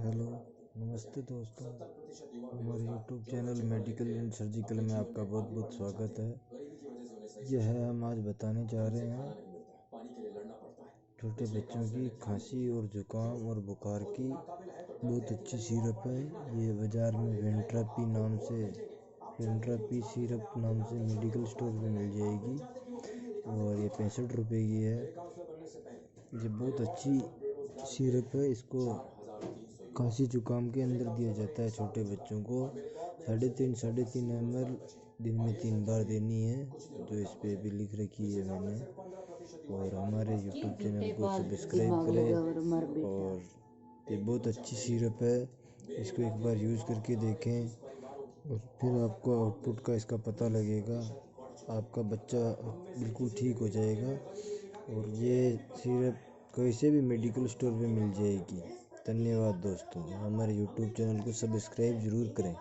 Hello, नमस्ते दोस्तों। हमारे YouTube channel medical and surgical में आपका बहुत बहुत स्वागत है। यह हम आज बताने जा रहे हैं छोटे बच्चों की खांसी और जुकाम और बुखार की बहुत अच्छी सिरप है। ये बाज़ार में वेंट्रापी सिरप नाम से मेडिकल स्टोर में मिल जाएगी और ये 65 रुपये की है। ये बहुत अच्छी सिरप है। इसको खांसी जुकाम के अंदर दिया जाता है। छोटे बच्चों को 3.5 ml दिन में 3 बार देनी है, जो इस पे भी लिख रखी है मैंने। और हमारे यूट्यूब चैनल को सब्सक्राइब करें। और ये बहुत अच्छी सिरप है, इसको एक बार यूज़ करके देखें और फिर आपको आउटपुट का इसका पता लगेगा। आपका बच्चा बिल्कुल ठीक हो जाएगा। और ये सिरप किसी भी मेडिकल स्टोर पे मिल जाएगी। धन्यवाद दोस्तों। हमारे यूट्यूब चैनल को सब्सक्राइब ज़रूर करें।